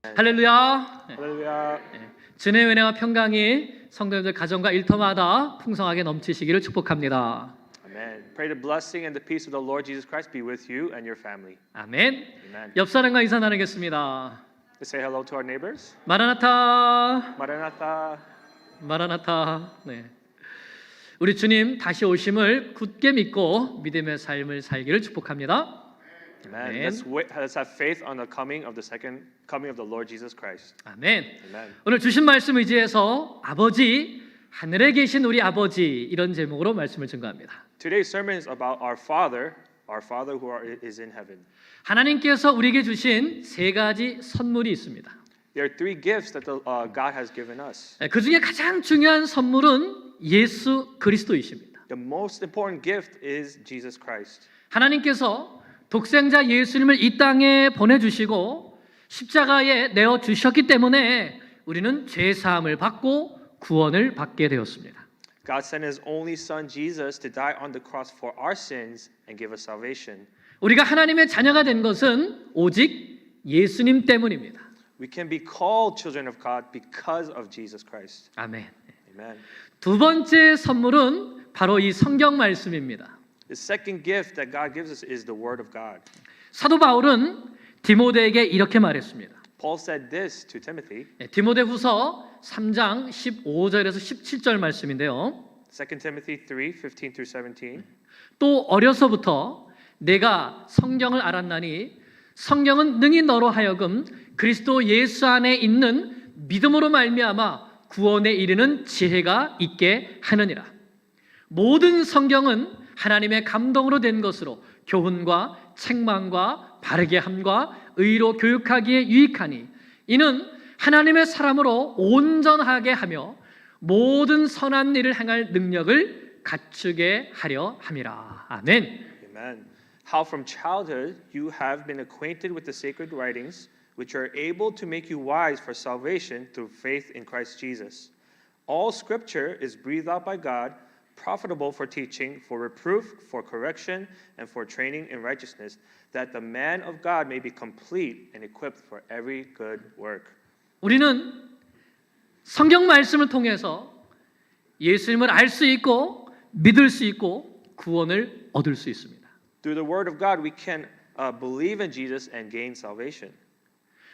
할렐루야. 할렐루야. 주님의 은혜와 평강이 성도님들 가정과 일터마다 풍성하게 넘치시기를 축복합니다. Amen. Pray the blessing and the peace of the Lord Jesus Christ be with you and your family. 아멘. Amen. 옆 사람과 인사 나누겠습니다. Let's say hello to our neighbors. 마라나타. Maranatha. 마라나타. 네. 우리 주님 다시 오심을 굳게 믿고 믿음의 삶을 살기를 축복합니다. Amen. Amen. Let's have faith on the coming of the second coming of the Lord Jesus Christ. 아멘. Amen. 오늘 주신 말씀 의지해서 아버지, 하늘에 계신 우리 아버지 이런 제목으로 말씀을 증거합니다. Today's sermon is about our Father who is in heaven. 하나님께서 우리에게 주신 세 가지 선물이 있습니다. There are three gifts that God has given us. 그 중에 가장 중요한 선물은 예수 그리스도이십니다. The most important gift is Jesus Christ. 하나님께서 독생자 예수님을 이 땅에 보내주시고 십자가에 내어주셨기 때문에 우리는 죄사함을 받고 구원을 받게 되었습니다. God sent His only Son Jesus to die on the cross for our sins and give us salvation. 우리가 하나님의 자녀가 된 것은 오직 예수님 때문입니다. We can be called children of God because of Jesus Christ. 아멘. Amen. 두 번째 선물은 바로 이 성경 말씀입니다. The second gift that God gives us is the Word of God. 사도 바울은 디모데에게 이렇게 말했습니다. Paul said this to Timothy. 디모데후서 3장 15절에서 17절 말씀인데요. 2 Timothy 3:15 through 17. 또 어려서부터 내가 성경을 알았나니 성경은 능히 너로 하여금 그리스도 예수 안에 있는 믿음으로 말미암아 구원에 이르는 지혜가 있게 하느니라. 모든 성경은 하나님의 감동으로 된 것으로 교훈과 책망과 바르게 함과 의로 교육하기에 유익하니 이는 하나님의 사람으로 온전하게 하며 모든 선한 일을 행할 능력을 갖추게 하려 함이라. 아멘. Amen. How from childhood you have been acquainted with the sacred writings, which are able to make you wise for salvation through faith in Christ Jesus. All Scripture is breathed out by God, profitable for teaching, for reproof, for correction, and for training in righteousness, that the man of God may be complete and equipped for every good work. 우리는 성경 말씀을 통해서 예수님을 알 수 있고 믿을 수 있고 구원을 얻을 수 있습니다. Through the Word of God, we can believe in Jesus and gain salvation.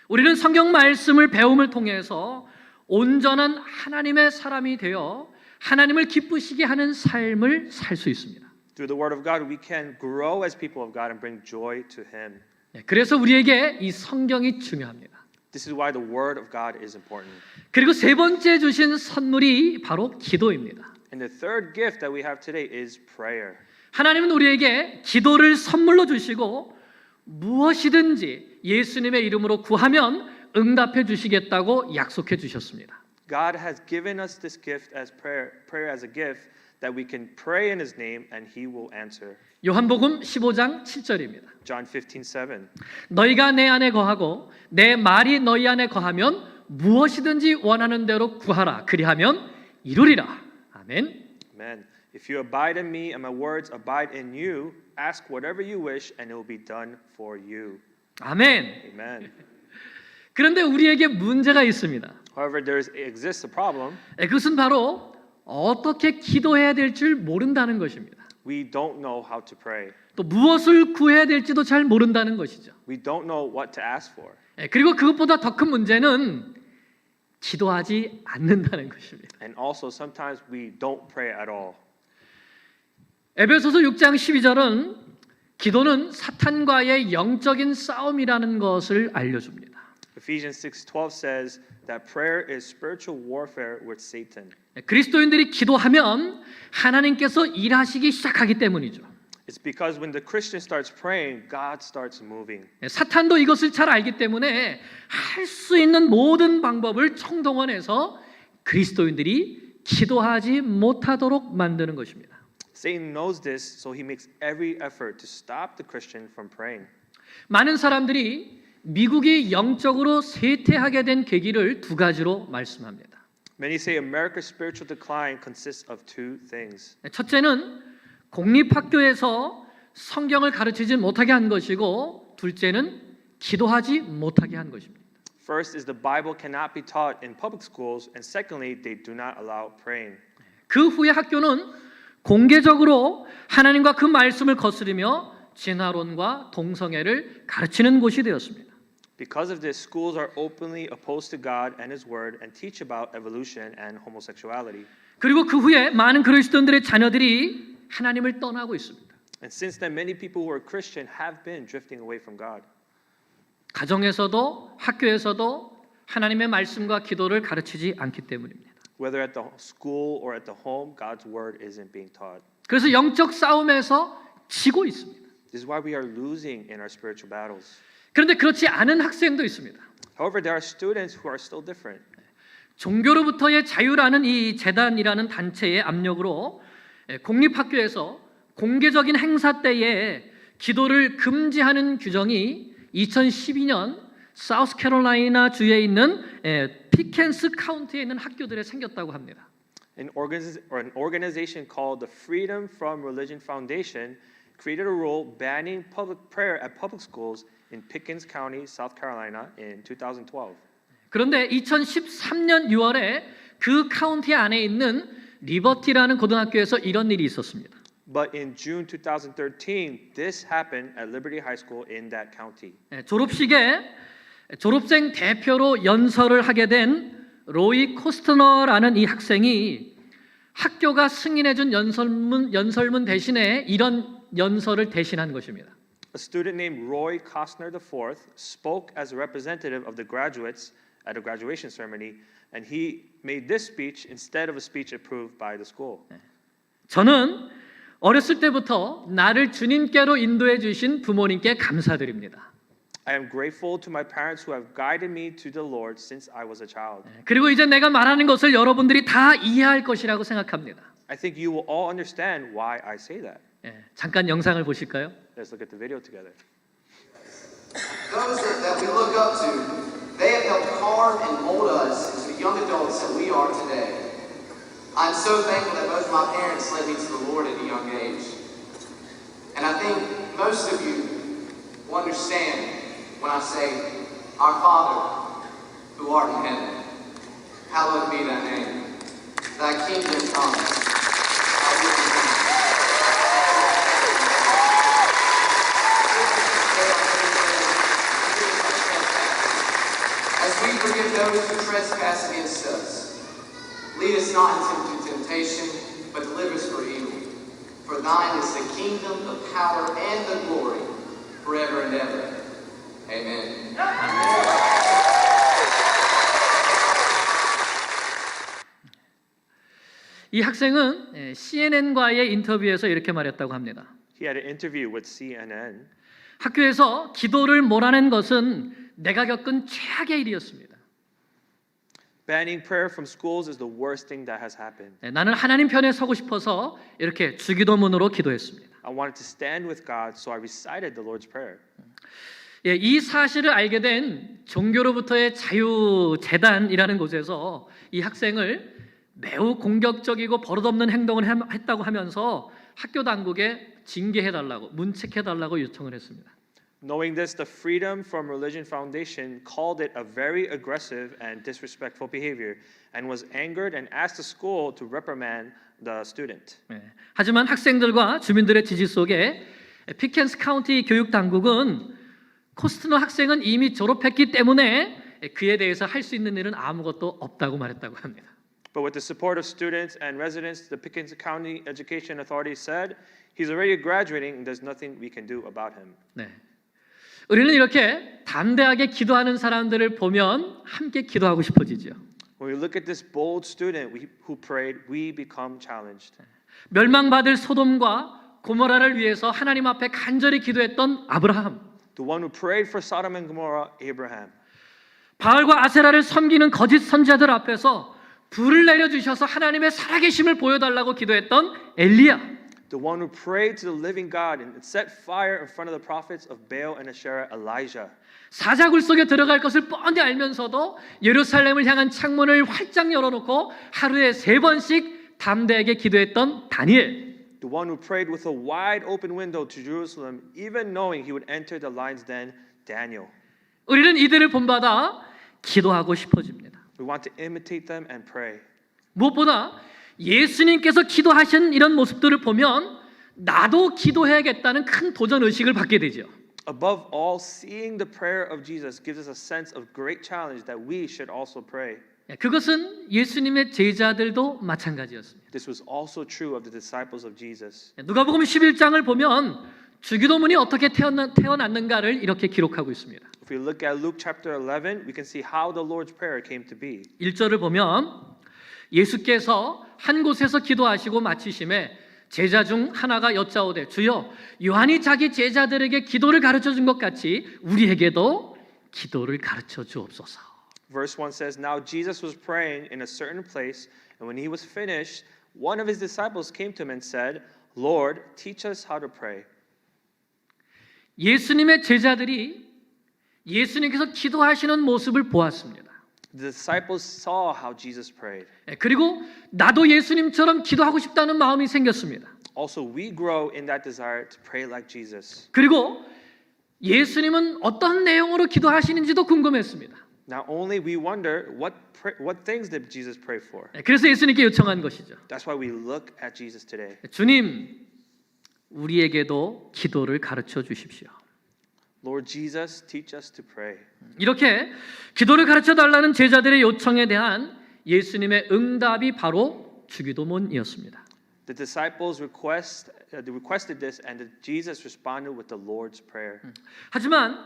우리는 성경 말씀을 배움을 통해서 온전한 하나님의 사람이 되어 하나님을 기쁘시게 하는 삶을 살 수 있습니다. Through the Word of God, we can grow as people of God and bring joy to Him. 그래서 우리에게 이 성경이 중요합니다. This is why the Word of God is important. 그리고 세 번째 주신 선물이 바로 기도입니다. And the third gift that we have today is prayer. 하나님은 우리에게 기도를 선물로 주시고 무엇이든지 예수님의 이름으로 구하면 응답해 주시겠다고 약속해 주셨습니다. God has given us this gift as prayer as a gift that we can pray in His name and He will answer. 요한복음 15장 7절입니다. John 15:7. 너희가 내 안에 거하고 내 말이 너희 안에 거하면 무엇이든지 원하는 대로 구하라. 그리하면 이루리라. 아멘. Amen. If you abide in me and my words abide in you, ask whatever you wish and it will be done for you. 아멘. Amen. 그런데 우리에게 문제가 있습니다. However, there exists a problem. 그것은 바로 어떻게 기도해야 될 줄 모른다는 것입니다. We don't know how to pray. 또 무엇을 구해야 될지도 잘 모른다는 것이죠. We don't know what to ask for. 그리고 그것보다 더 큰 문제는 기도하지 않는다는 것입니다. And also sometimes we don't pray at all. 에베소서 6장 12절은 기도는 사탄과의 영적인 싸움이라는 것을 알려줍니다. Ephesians 6:12 says that prayer is spiritual warfare with Satan. 그리스도인들이 기도하면 하나님께서 일하시기 시작하기 때문이죠. It's because when the Christian starts praying, God starts moving. 사탄도 이것을 잘 알기 때문에 할 수 있는 모든 방법을 총동원해서 그리스도인들이 기도하지 못하도록 만드는 것입니다. Satan knows this, so he makes every effort to stop the Christian from praying. 많은 사람들이 미국이 영적으로 쇠퇴하게 된 계기를 두 가지로 말씀합니다. Many say America's spiritual decline consists of two things. 첫째는 공립학교에서 성경을 가르치지 못하게 한 것이고 둘째는 기도하지 못하게 한 것입니다. First is the Bible cannot be taught in public schools, and secondly, they do not allow praying. 그 후에 학교는 공개적으로 하나님과 그 말씀을 거스르며 진화론과 동성애를 가르치는 곳이 되었습니다. Because of this, schools are openly opposed to God and His Word and teach about evolution and homosexuality. 그리고 그 후에 많은 그리스도인들의 자녀들이 하나님을 떠나고 있습니다. And since then, many people who are Christian have been drifting away from God. 가정에서도 학교에서도 하나님의 말씀과 기도를 가르치지 않기 때문입니다. Whether at the school or at the home, God's Word isn't being taught. 그래서 영적 싸움에서 지고 있습니다. This is why we are losing in our spiritual battles. 그런데 그렇지 않은 학생도 있습니다. However, there are students who are still different. 종교로부터의 자유라는 이 재단이라는 단체의 압력으로 공립학교에서 공개적인 행사 때에 기도를 금지하는 규정이 2012년 사우스캐롤라이나 주에 있는 피켄스 카운티에 있는 학교들에 생겼다고 합니다. An organization called the Freedom from Religion Foundation created a rule banning public prayer at public schools in Pickens County, South Carolina in 2012. 그런데 2013년 6월에 그 카운티 안에 있는 리버티라는 고등학교에서 이런 일이 있었습니다. But in June 2013, this happened at Liberty High School in that county. 졸업식에 졸업생 대표로 연설을 하게 된 로이 코스트너라는 이 학생이 학교가 승인해준 연설문 대신에 이런 연설을 대신한 것입니다. A student named Roy Costner IV spoke as a representative of the graduates at a graduation ceremony, and he made this speech instead of a speech approved by the school. 저는 어렸을 때부터 나를 주님께로 인도해 주신 부모님께 감사드립니다. I am grateful to my parents who have guided me to the Lord since I was a child. 그리고 이제 내가 말하는 것을 여러분들이 다 이해할 것이라고 생각합니다. I think you will all understand why I say that. 잠깐 영상을 보실까요? Let's look at the video together. Those that we look up to, they have helped carve and mold us into the young adults that we are today. I'm so thankful that both my parents led me to the Lord at a young age. And I think most of you will understand when I say, Our Father, who art in heaven, hallowed be thy name. Thy kingdom come, thy will be done. As we forgive those who trespass against us, lead us not into temptation, but deliver us from evil. For thine is the kingdom, the power, and the glory, forever and ever. Amen. 이 학생은 CNN과의 인터뷰에서 이렇게 말했다고 합니다. He had an interview with CNN. 학교에서 기도를 몰아낸 것은 내가 겪은 최악의 일이었습니다. Banning prayer from schools is the worst thing that has happened. 나는 하나님 편에 서고 싶어서 이렇게 주기도문으로 기도했습니다. I wanted to stand with God, so I recited the Lord's Prayer. 이 사실을 알게 된 종교로부터의 자유재단이라는 곳에서 이 학생을 매우 공격적이고 버릇없는 행동을 했다고 하면서 학교 당국에 징계해달라고, 문책해달라고 요청을 했습니다. Knowing this, the Freedom from Religion Foundation called it a very aggressive and disrespectful behavior and was angered and asked the school to reprimand the student. 하지만 학생들과 주민들의 지지 속에 피켄스 카운티 교육 당국은 코스트너 학생은 이미 졸업했기 때문에 그에 대해서 할 수 있는 일은 아무것도 없다고 말했다고 합니다. But with the support of students and residents, the Pickens County Education Authority said he's already graduating and there's nothing we can do about him. 네. 우리는 이렇게 담대하게 기도하는 사람들을 보면 함께 기도하고 싶어지죠. When we look at this bold student who prayed, we become challenged. 멸망받을 소돔과 고모라를 위해서 하나님 앞에 간절히 기도했던 아브라함, The one who prayed for Sodom and Gomorrah, Abraham. 바알과 아세라를 섬기는 거짓 선지자들 앞에서 불을 내려주셔서 하나님의 살아계심을 보여달라고 기도했던 엘리야, The one who prayed to the living God and set fire in front of the prophets of Baal and Asherah, Elijah. 사자굴 속에 들어갈 것을 뻔히 알면서도 예루살렘을 향한 창문을 활짝 열어놓고 하루에 3번씩 담대하게 기도했던 다니엘, The one who prayed with a wide open window to Jerusalem, even knowing he would enter the lion's den, Daniel. 우리는 이들을 본받아 기도하고 싶어집니다. We want to imitate them and pray. 무엇보다 예수님께서 기도하신 이런 모습들을 보면 나도 기도해야겠다는 큰 도전 의식을 받게 되죠. Above all, seeing the prayer of Jesus gives us a sense of great challenge that we should also pray. 그것은 예수님의 제자들도 마찬가지였습니다. This was also true of the disciples of Jesus. 누가복음 11장을 보면 주기도문이 어떻게 태어났는가를 이렇게 기록하고 있습니다. If we look at Luke chapter 11, we can see how the Lord's Prayer came to be. 1절을 보면 예수께서 한 곳에서 기도하시고 마치심에 제자 중 하나가 여짜오되 주여 요한이 자기 제자들에게 기도를 가르쳐 준 것 같이 우리에게도 기도를 가르쳐 주옵소서. Verse 1 says, Now Jesus was praying in a certain place, and when he was finished, one of his disciples came to him and said, Lord, teach us how to pray. 예수님의 제자들이 예수님께서 기도하시는 모습을 보았습니다. The disciples saw how Jesus prayed. 그리고 나도 예수님처럼 기도하고 싶다는 마음이 생겼습니다. Also, we grow in that desire to pray like Jesus. 그리고 예수님은 어떤 내용으로 기도하시는지도 궁금했습니다. Not only we wonder what things did Jesus pray for. 그래서 예수님께 요청한 것이죠. That's why we look at Jesus today. 주님, 우리에게도 기도를 가르쳐 주십시오. Lord Jesus, teach us to pray. 이렇게 기도를 가르쳐 달라는 제자들의 요청에 대한 예수님의 응답이 바로 주기도문이었습니다. The disciples requested this, and Jesus responded with the Lord's Prayer. 하지만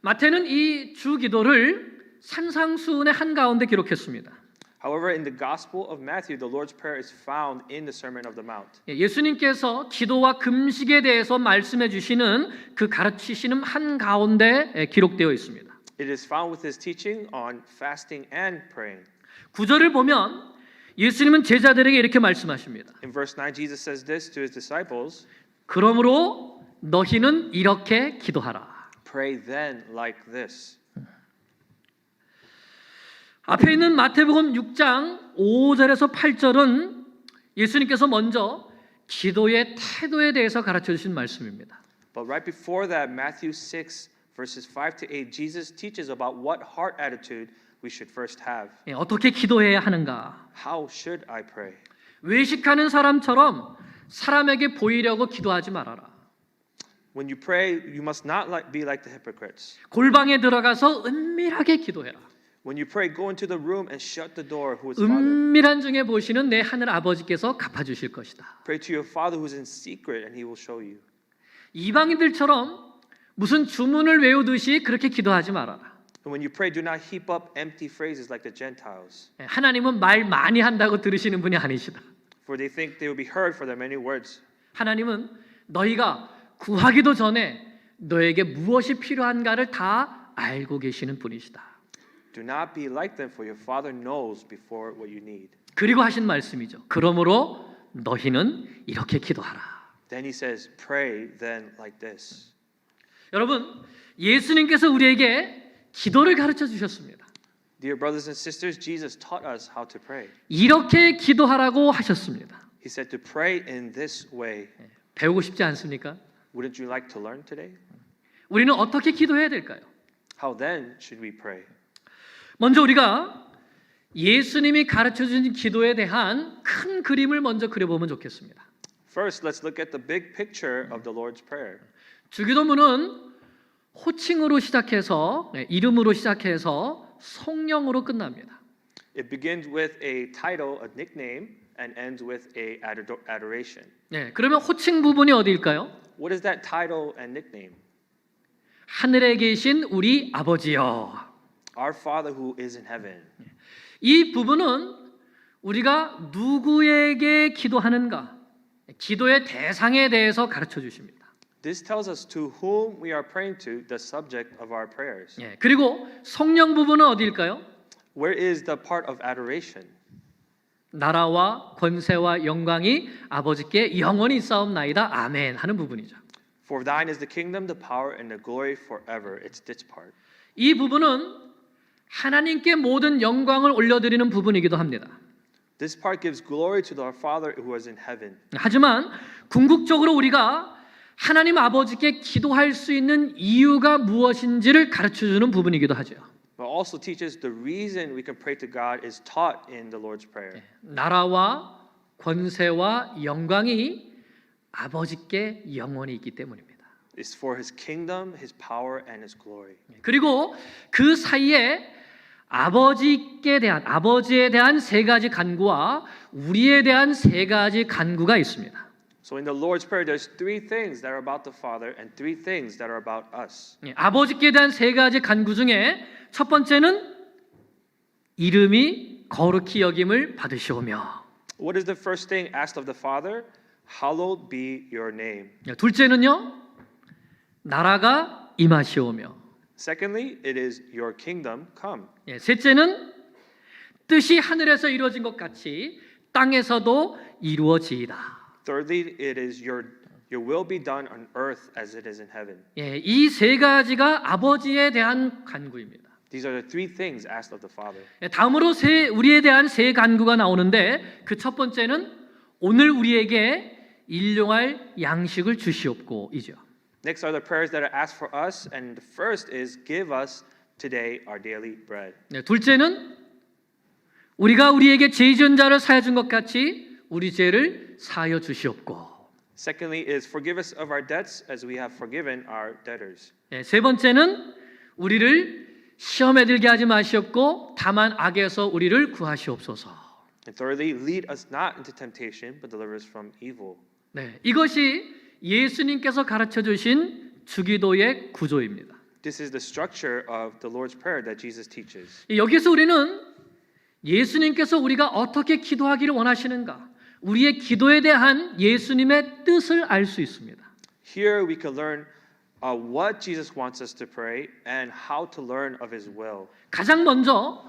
마태는 이 주기도를 산상수훈의 한가운데 기록했습니다. However, in the Gospel of Matthew, the Lord's Prayer is found in the Sermon of the Mount. 예수님께서 기도와 금식에 대해서 말씀해 주시는 그 가르치시는 한가운데 기록되어 있습니다. It is found with his teaching on fasting and praying. 9절을 보면 예수님은 제자들에게 이렇게 말씀하십니다. In verse 9, Jesus says this to his disciples, 그러므로 너희는 이렇게 기도하라. Pray then like this. 앞에 있는 마태복음 6장 5절에서 8절은 예수님께서 먼저 기도의 태도에 대해서 가르쳐 주신 말씀입니다. But right before that, Matthew 6, verses 5 to 8, Jesus teaches about what heart attitude we should first have. 어떻게 기도해야 하는가? How should I pray? 외식하는 사람처럼 사람에게 보이려고 기도하지 말아라. When you pray, you must not be like the hypocrites. 골방에 들어가서 은밀하게 기도해라. When you pray, go into the room and shut the door. Who is Father? 은밀한 중에 보시는 내 하늘 아버지께서 갚아주실 것이다. Pray to your Father who is in secret, and He will show you. 이방인들처럼 무슨 주문을 외우듯이 그렇게 기도하지 말아라. And when you pray, do not heap up empty phrases like the Gentiles, 하나님은 말 많이 한다고 들으시는 분이 아니시다. for they think they will be heard for their many words. 하나님은 너희가 구하기도 전에 너에게 무엇이 필요한가를 다 알고 계시는 분이시다. Do not be like them, for your Father knows before what you need. 그리고 하신 말씀이죠. 그러므로 너희는 이렇게 기도하라. Then He says, pray then like this. 여러분, 예수님께서 우리에게 기도를 가르쳐 주셨습니다. Dear brothers and sisters, Jesus taught us how to pray. 이렇게 기도하라고 하셨습니다. He said to pray in this way. 배우고 싶지 않습니까? Wouldn't you like to learn today? 우리는 어떻게 기도해야 될까요? How then should we pray? 먼저 우리가 예수님이 가르쳐 주신 기도에 대한 큰 그림을 먼저 그려보면 좋겠습니다. First, let's look at the big picture of the Lord's Prayer. 주기도문은 호칭으로 시작해서 이름으로 시작해서 성령으로 끝납니다. It begins with a title, a nickname, and ends with a adoration. 그러면 호칭 부분이 어디일까요? What is that title and nickname? 하늘에 계신 우리 아버지여. Our Father who is in heaven. 이 부분은 우리가 누구에게 기도하는가, 기도의 대상에 대해서 가르쳐 주십니다. This tells us to whom we are praying to, the subject of our prayers. 그리고 성령 부분은 어디일까요? Where is the part of adoration? 나라와 권세와 영광이 아버지께 영원히 있사옵나이다. 아멘 하는 부분이죠. For thine is the kingdom, the power, and the glory forever. It's this part. 이 부분은 하나님께 모든 영광을 올려드리는 부분이기도 합니다. This part gives glory to our Father who is in heaven. 하지만 궁극적으로 우리가 하나님 아버지께 기도할 수 있는 이유가 무엇인지를 가르쳐주는 부분이기도 하죠. but also teaches the reason we can pray to God is taught in the Lord's Prayer. 나라와 권세와 영광이 아버지께 영원히 있기 때문입니다. It's for His kingdom, His power, and His glory. 그리고 그 사이에 아버지에 대한 세 가지 간구와 우리에 대한 세 가지 간구가 있습니다. So in the Lord's Prayer, there's three things that are about the Father and three things that are about us. 아버지께 대한 세 가지 간구 중에 첫 번째는 이름이 거룩히 여김을 받으시오며, What is the first thing asked of the Father? Hallowed be your name. 둘째는요, 나라가 임하시오며, Secondly, it is your kingdom come. 셋째는 뜻이 하늘에서 이루어진 것 같이 땅에서도 이루어지이다. Thirdly, it is your will be done on earth as it is in heaven. 이 세 가지가 아버지에 대한 간구입니다. These are the three things asked of the Father. 다음으로 우리에 대한 세 간구가 나오는데 그 첫 번째는 오늘 우리에게 일용할 양식을 주시옵고이죠. Next are the prayers that are asked for us, and the first is give us today our daily bread. 둘째는 우리가 우리에게 죄 지은 자를 사하여 준 것 같이 우리 죄를 사하여 주시옵고. Secondly is forgive us of our debts as we have forgiven our debtors. 세 번째는 우리를 시험에 들게 하지 마시옵고 다만 악에서 우리를 구하시옵소서. And thirdly, lead us not into temptation, but deliver us from evil. 이것이 예수님께서 가르쳐 주신 주기도의 구조입니다. This is the structure of the Lord's Prayer that Jesus teaches. 여기서 우리는 예수님께서 우리가 어떻게 기도하기를 원하시는가, 우리의 기도에 대한 예수님의 뜻을 알 수 있습니다. Here we can learn what Jesus wants us to pray and how to learn of His will. 가장 먼저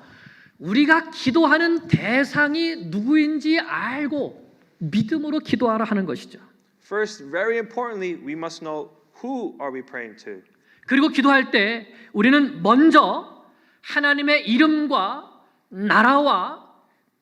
우리가 기도하는 대상이 누구인지 알고 믿음으로 기도하라 하는 것이죠. First, very importantly, we must know who are we praying to. 그리고 기도할 때 우리는 먼저 하나님의 이름과 나라와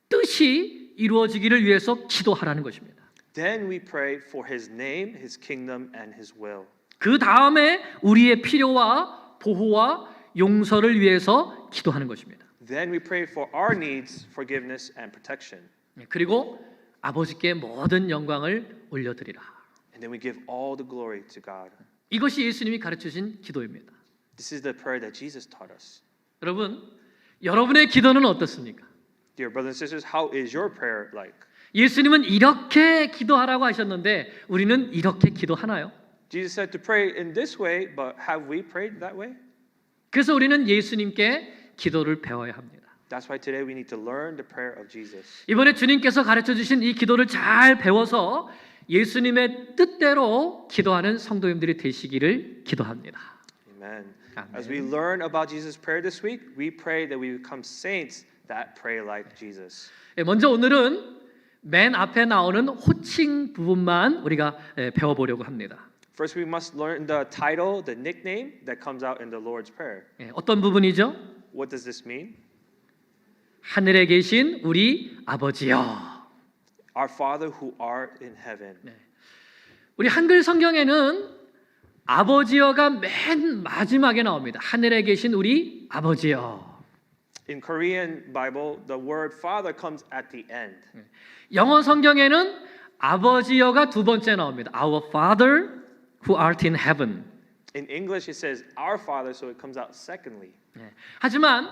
뜻이 이루어지기를 위해서 기도하라는 것입니다. Then we pray for His name, His kingdom, and His will. 그 다음에 우리의 필요와 보호와 용서를 위해서 기도하는 것입니다. Then we pray for our needs, forgiveness, and protection. 그리고 아버지께 모든 영광을 올려드리라. And then we give all the glory to God. 이것이 예수님이 가르치신 기도입니다. This is the prayer that Jesus taught us. 여러분, 여러분의 기도는 어떻습니까? Dear brothers and sisters, how is your prayer like? 예수님은 이렇게 기도하라고 하셨는데 우리는 이렇게 기도하나요? Jesus said to pray in this way, but have we prayed that way? 그래서 우리는 예수님께 기도를 배워야 합니다. That's why today we need to learn the prayer of Jesus. 이번에 주님께서 가르쳐 주신 이 기도를 잘 배워서 예수님의 뜻대로 기도하는 성도님들이 되시기를 기도합니다. Amen. Amen. As we learn about Jesus' prayer this week, we pray that we become saints that pray like Jesus. 먼저 오늘은 맨 앞에 나오는 호칭 부분만 우리가 배워보려고 합니다. First, we must learn the title, the nickname that comes out in the Lord's Prayer. 어떤 부분이죠? What does this mean? 하늘에 계신 우리 아버지여. Our Father who art in heaven. 우리 한글 성경에는 아버지여가 맨 마지막에 나옵니다. 하늘에 계신 우리 아버지여. In Korean Bible, the word Father comes at the end. 영어 성경에는 아버지여가 두 번째 나옵니다. Our Father who art in heaven. In English, it says our Father, so it comes out secondly. 하지만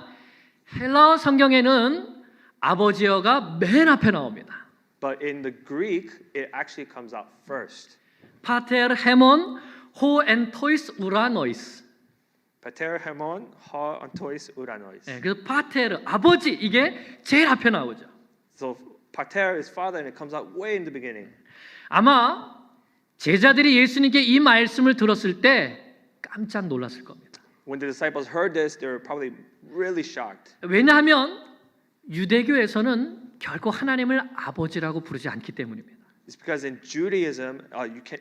헬라어 성경에는 아버지여가 맨 앞에 나옵니다. But in the Greek, it actually comes out first. 파테르 헤몬 호 엔토이스 우라노이스. Pater hemon ha antois uranois. 그래서 파테르 아버지 이게 제일 앞에 나오죠. So pater is father, and it comes out way in the beginning. 아마 제자들이 예수님께 이 말씀을 들었을 때 깜짝 놀랐을 겁니다. When the disciples heard this, they were probably really shocked. 왜냐하면 유대교에서는 결코 하나님을 아버지라고 부르지 않기 때문입니다. It's because in Judaism,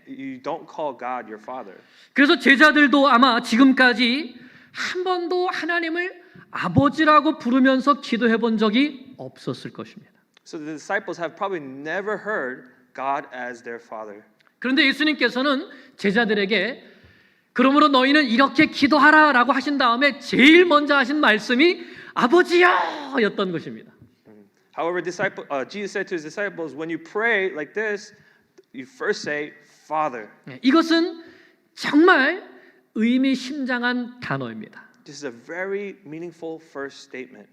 you don't call God your father. 그래서 제자들도 아마 지금까지 한 번도 하나님을 아버지라고 부르면서 기도해 본 적이 없었을 것입니다. So the disciples have probably never heard God as their father. 그런데 예수님께서는 제자들에게 그러므로 너희는 이렇게 기도하라라고 하신 다음에 제일 먼저 하신 말씀이 아버지여였던 것입니다. However, Jesus said to his disciples, when you pray like this, you first say, Father. 이것은 정말 의미심장한 단어입니다. This is a very meaningful first statement.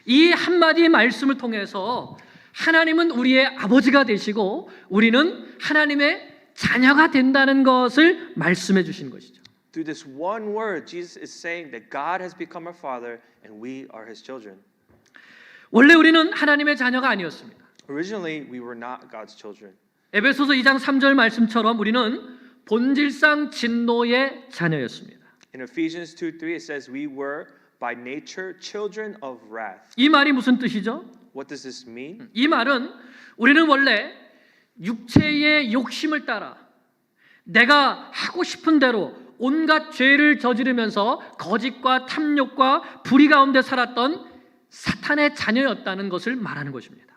이 한마디 말씀을 통해서 하나님은 우리의 아버지가 되시고 우리는 하나님의 자녀가 된다는 것을 말씀해 주신 것이죠. Through this one word, Jesus is saying that God has become our Father and we are His children. 원래 우리는 하나님의 자녀가 아니었습니다. Originally, we were not God's children. 에베소서 2장 3절 말씀처럼 우리는 본질상 진노의 자녀였습니다. In Ephesians 2:3, it says we were by nature children of wrath. 이 말이 무슨 뜻이죠? What does this mean? 이 말은 우리는 원래 육체의 욕심을 따라 내가 하고 싶은 대로 온갖 죄를 저지르면서 거짓과 탐욕과 불의 가운데 살았던 사탄의 자녀였다는 것을 말하는 것입니다.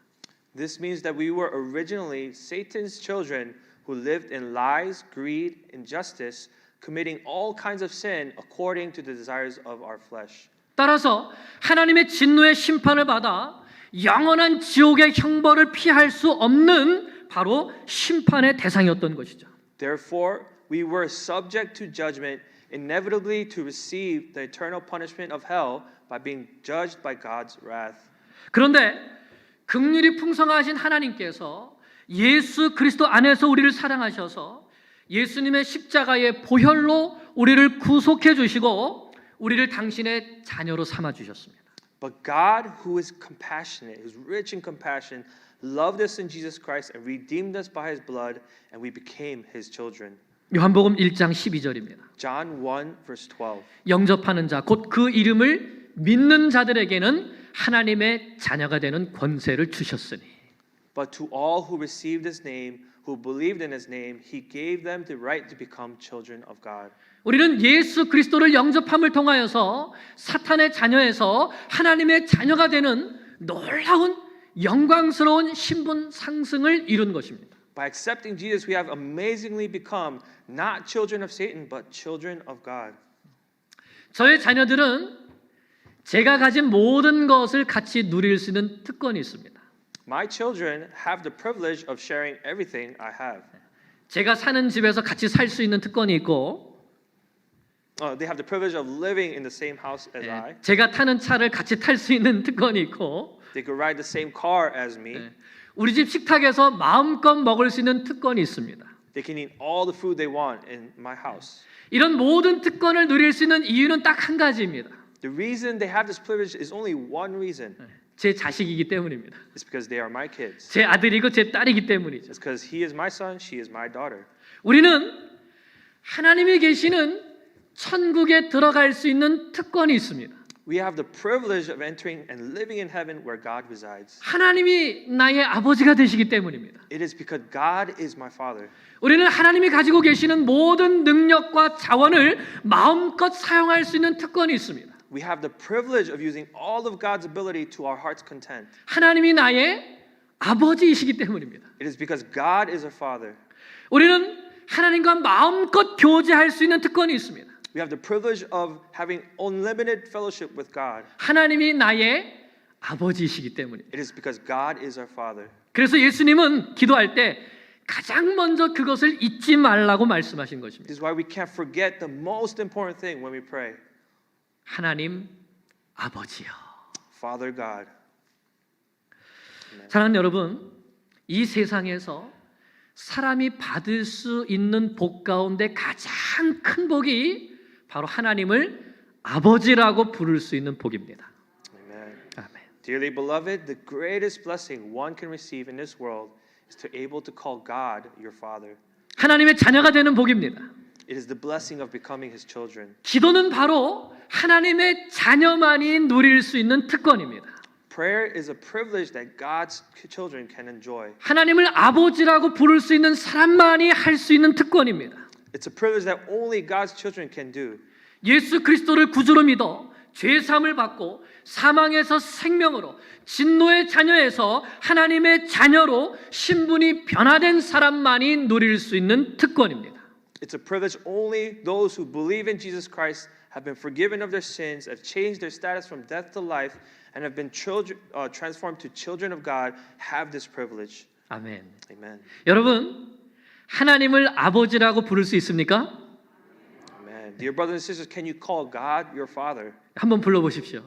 This means that we were originally Satan's children who lived in lies, greed, injustice, committing all kinds of sin according to the desires of our flesh. 따라서 하나님의 진노의 심판을 받아 영원한 지옥의 형벌을 피할 수 없는 바로 심판의 대상이었던 것이죠. Therefore, we were subject to judgment, inevitably to receive the eternal punishment of hell by being judged by God's wrath. 그런데 긍휼이 풍성하신 하나님께서 예수 그리스도 안에서 우리를 사랑하셔서 예수님의 십자가의 보혈로 우리를 구속해 주시고 우리를 당신의 자녀로 삼아 주셨습니다. But God, who is compassionate, who is rich in compassion, loved us in Jesus Christ and redeemed us by His blood, and we became His children. 요한복음 1장 12절입니다. John 1, verse 12. 영접하는 자, 곧 그 이름을 믿는 자들에게는 하나님의 자녀가 되는 권세를 주셨으니. But to all who received His name, who believed in His name, He gave them the right to become children of God. 우리는 예수 그리스도를 영접함을 통하여서 사탄의 자녀에서 하나님의 자녀가 되는 놀라운 영광스러운 신분 상승을 이룬 것입니다. By accepting Jesus, we have amazingly become not children of Satan, but children of God. 저의 자녀들은 제가 가진 모든 것을 같이 누릴 수 있는 특권이 있습니다. My children have the privilege of sharing everything I have. 제가 사는 집에서 같이 살 수 있는 특권이 있고 They have the privilege of living in the same house as I. 제가 타는 차를 같이 탈 수 있는 특권이 있고 They could ride the same car as me. 우리 집 식탁에서 마음껏 먹을 수 있는 특권이 있습니다. They can eat all the food they want in my house. 이런 모든 특권을 누릴 수 있는 이유는 딱 한 가지입니다. The reason they have this privilege is only one reason. 제 자식이기 때문입니다. It's because they are my kids. 제 아들이고 제 딸이기 때문이죠. It's because he is my son, she is my daughter. 우리는 하나님이 계시는 천국에 들어갈 수 있는 특권이 있습니다. We have the privilege of entering and living in heaven where God resides. 하나님이 나의 아버지가 되시기 때문입니다. It is because God is my father. 우리는 하나님이 가지고 계시는 모든 능력과 자원을 마음껏 사용할 수 있는 특권이 있습니다. We have the privilege of using all of God's ability to our heart's content. 하나님이 나의 아버지이시기 때문입니다. It is because God is our father. 우리는 하나님과 마음껏 교제할 수 있는 특권이 있습니다. We have the privilege of having unlimited fellowship with God. 하나님이 나의 아버지이시기 때문입니다. It is because God is our father. 그래서 예수님은 기도할 때 가장 먼저 그것을 잊지 말라고 말씀하신 것입니다. This is why we can't forget the most important thing when we pray. 하나님 아버지요. Father God. 사랑하는 여러분, 이 세상에서 사람이 받을 수 있는 복 가운데 가장 큰 복이 바로 하나님을 아버지라고 부를 수 있는 복입니다. Amen. 아멘. Dearly beloved, the greatest blessing one can receive in this world is to able to call God your father. 하나님의 자녀가 되는 복입니다. It is the blessing of becoming his children. 기도는 바로 하나님의 자녀만이 누릴 수 있는 특권입니다. Prayer is a privilege that God's children can enjoy. 하나님을 아버지라고 부를 수 있는 사람만이 할 수 있는 특권입니다. It's a privilege that only God's children can do. 예수 그리스도를 구주로 믿어 죄 사함을 받고 사망에서 생명으로 진노의 자녀에서 하나님의 자녀로 신분이 변화된 사람만이 누릴 수 있는 특권입니다. It's a privilege only those who believe in Jesus Christ, have been forgiven of their sins, have changed their status from death to life, and have been transformed to children of God, have this privilege. 아멘. Amen. 여러분, 하나님을 아버지라고 부를 수 있습니까? Amen. Dear brothers and sisters, can you call God your Father? 한번 불러보십시오.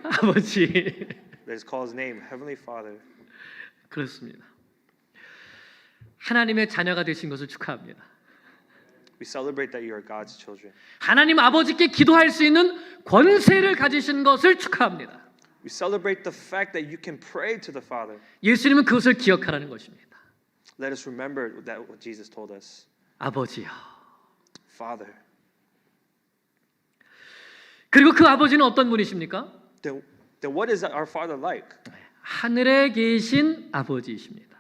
아버지. Let's call His name, Heavenly Father. 그렇습니다. 하나님의 자녀가 되신 것을 축하합니다. We celebrate that you are God's children. 하나님 아버지께 기도할 수 있는 권세를 가지신 것을 축하합니다. We celebrate the fact that you can pray to the Father. 예수님은 그것을 기억하라는 것입니다. Let us remember that what Jesus told us. 아버지요. Father. 그리고 그 아버지는 어떤 분이십니까? Then what is our Father like? 하늘에 계신 아버지이십니다.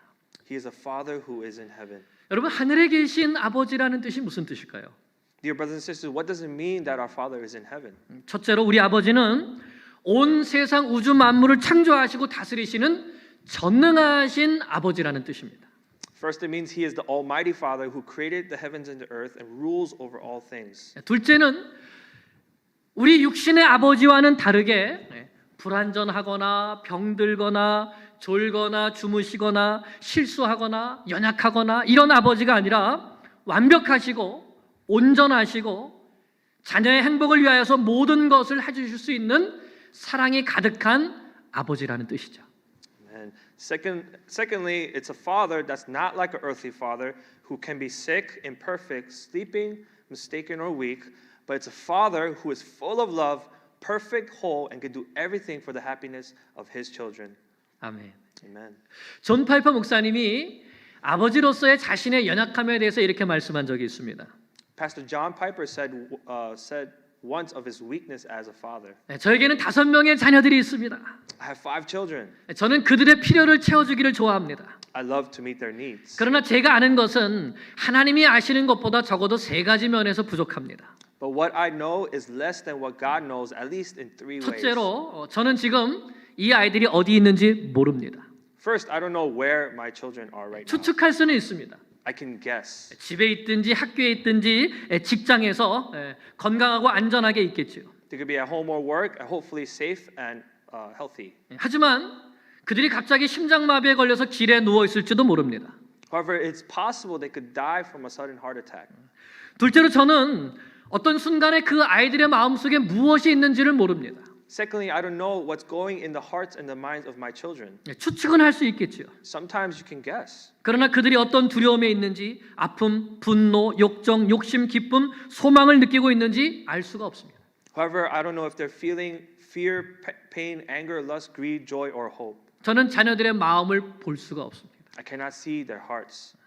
He is a Father who is in heaven. 여러분, 하늘에 계신 아버지라는 뜻이 무슨 뜻일까요? Dear brothers and sisters, what does it mean that our Father is in heaven? 첫째로 우리 아버지는 온 세상 우주 만물을 창조하시고 다스리시는 전능하신 아버지라는 뜻입니다. First, it means He is the Almighty Father who created the heavens and the earth and rules over all things. 둘째는 우리 육신의 아버지와는 다르게 불완전하거나 병들거나 졸거나 주무시거나 실수하거나 연약하거나 이런 아버지가 아니라 완벽하시고 온전하시고 자녀의 행복을 위하여서 모든 것을 해주실 수 있는 사랑이 가득한 아버지라는 뜻이죠. And secondly, it's a father that's not like an earthly father who can be sick, imperfect, sleeping, mistaken, or weak, but it's a father who is full of love, perfect, whole, and can do everything for the happiness of his children. 아멘. Amen. 존 파이퍼 목사님이 아버지로서의 자신의 연약함에 대해서 이렇게 말씀한 적이 있습니다. Pastor John Piper said once of his weakness as a father. 저에게는 5명의 자녀들이 있습니다. I have 5 children. 저는 그들의 필요를 채워주기를 좋아합니다. I love to meet their needs. 그러나 제가 아는 것은 하나님이 아시는 것보다 적어도 3가지 면에서 부족합니다. But what I know is less than what God knows, at least in 3 ways. 첫째로 저는 지금 이 아이들이 어디 있는지 모릅니다. First, I don't know where my children are right now. 추측할 수는 있습니다. I can guess. 집에 있든지 학교에 있든지 직장에서 건강하고 안전하게 있겠지요. They could be at home or work, hopefully safe and healthy. 하지만 그들이 갑자기 심장마비에 걸려서 길에 누워 있을지도 모릅니다. However, it's possible they could die from a sudden heart attack. 둘째로 저는 어떤 순간에 그 아이들의 마음속에 무엇이 있는지를 모릅니다. Secondly, I don't know what's going in the hearts and the minds of my children. 추측은 할 수 있겠지요. Sometimes you can guess. 그러나 그들이 어떤 두려움에 있는지, 아픔, 분노, 욕정, 욕심, 기쁨, 소망을 느끼고 있는지 알 수가 없습니다. However, I don't know if they're feeling fear, pain, anger, lust, greed, joy, or hope. 저는 자녀들의 마음을 볼 수가 없습니다. I cannot see their hearts.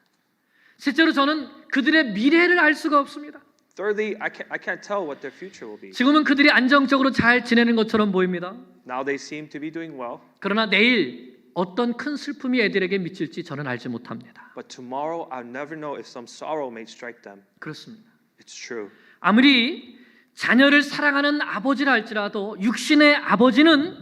실제로 저는 그들의 미래를 알 수가 없습니다. Thirdly, I can't tell what their future will be. 지금은 그들이 안정적으로 잘 지내는 것처럼 보입니다. Now they seem to be doing well, 그러나 내일 어떤 큰 슬픔이 애들에게 미칠지 저는 알지 못합니다. but tomorrow I'll never know if some sorrow may strike them. 그렇습니다. It's true. 아무리 자녀를 사랑하는 아버지라 할지라도 육신의 아버지는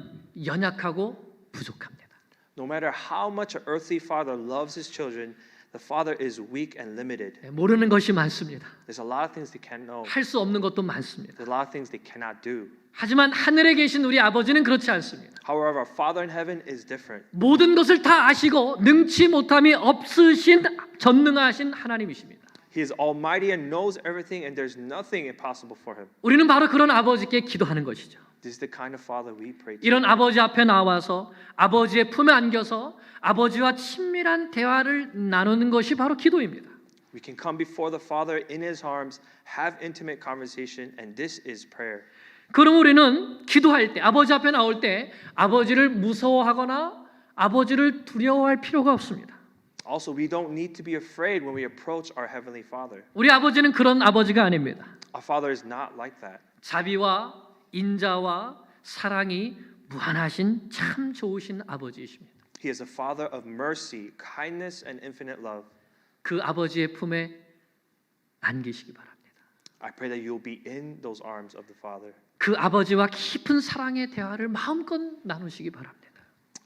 연약하고 부족합니다. No matter how much an earthly father loves his children, the father is weak and limited. 모르는 것이 많습니다. There's a lot of things they can't know. 할 수 없는 것도 많습니다. There's a lot of things they cannot do. 하지만 하늘에 계신 우리 아버지는 그렇지 않습니다. However, our Father in heaven is different. 모든 것을 다 아시고 능치 못함이 없으신 전능하신 하나님이십니다. He is almighty and knows everything, and there's nothing impossible for him. 우리는 바로 그런 아버지께 기도하는 것이죠. This is the kind of father we pray to. 이런 아버지 앞에 나와서 아버지의 품에 안겨서 아버지와 친밀한 대화를 나누는 것이 바로 기도입니다. We can come before the Father in His arms, have intimate conversation, and this is prayer. 그럼 우리는 기도할 때, 아버지 앞에 나올 때 아버지를 무서워하거나 아버지를 두려워할 필요가 없습니다. Also, we don't need to be afraid when we approach our Heavenly Father. 우리 아버지는 그런 아버지가 아닙니다. Our Father is not like that. 자비와 인자와 사랑이 무한하신 참 좋으신 아버지이십니다. He is a Father of mercy, kindness, and infinite love. 그 아버지의 품에 안기시기 바랍니다. I pray that you'll be in those arms of the Father. 그 아버지와 깊은 사랑의 대화를 마음껏 나누시기 바랍니다.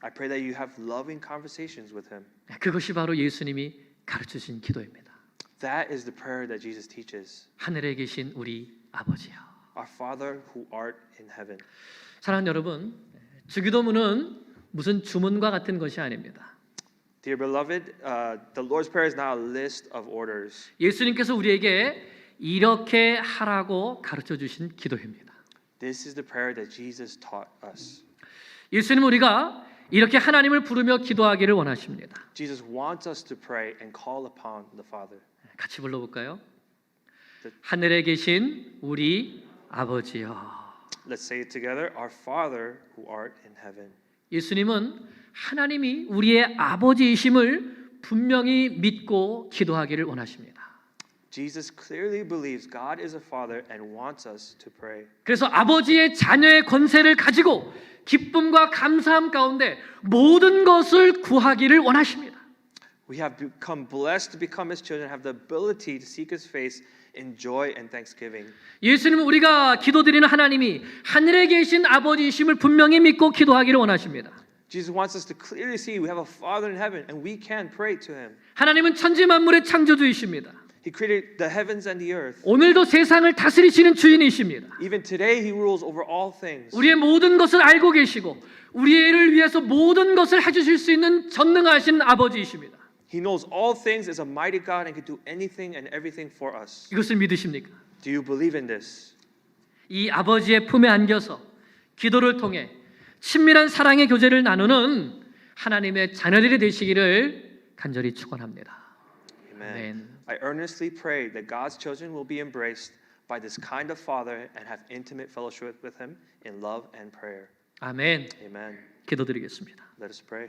I pray that you have loving conversations with Him. 그것이 바로 예수님이 가르치신 기도입니다. That is the prayer that Jesus teaches. 하늘에 계신 우리 아버지요. Our Father who art in heaven. 사랑하는 여러분, 주기도문은 무슨 주문과 같은 것이 아닙니다. Dear beloved, the Lord's Prayer is not a list of orders. 예수님께서 우리에게 이렇게 하라고 가르쳐 주신 기도입니다. This is the prayer that Jesus taught us. 예수님은 우리가 이렇게 하나님을 부르며 기도하기를 원하십니다. Jesus wants us to pray and call upon the Father. 같이 불러볼까요? 하늘에 계신 우리 아버지요. Let's say it together. Our Father who art in heaven. 예수님은 하나님이 우리의 아버지이심을 분명히 믿고 기도하기를 원하십니다. Jesus clearly believes God is a Father and wants us to pray. 그래서 아버지의 자녀의 권세를 가지고 기쁨과 감사함 가운데 모든 것을 구하기를 원하십니다. We have become blessed to become His children, have the ability to seek His face in joy and thanksgiving. 예수님은 우리가 기도드리는 하나님이 하늘에 계신 아버지이심을 분명히 믿고 기도하기를 원하십니다. Jesus wants us to clearly see we have a Father in heaven and we can pray to Him. 하나님은 천지 만물의 창조주이십니다. He created the heavens and the earth. 오늘도 세상을 다스리시는 주인이십니다. Even today He rules over all things. 우리의 모든 것을 알고 계시고 우리를 위해서 모든 것을 해주실 수 있는 전능하신 아버지이십니다. He knows all things, is a mighty God and can do anything and everything for us. 이것을 믿으십니까? Do you believe in this? 이 아버지의 품에 안겨서 기도를 통해 친밀한 사랑의 교제를 나누는 하나님의 자녀들이 되시기를 간절히 축원합니다. Amen. 아멘. I earnestly pray that God's children will be embraced by this kind of Father and have intimate fellowship with Him in love and prayer. 아멘. Amen. 기도드리겠습니다. Let us pray.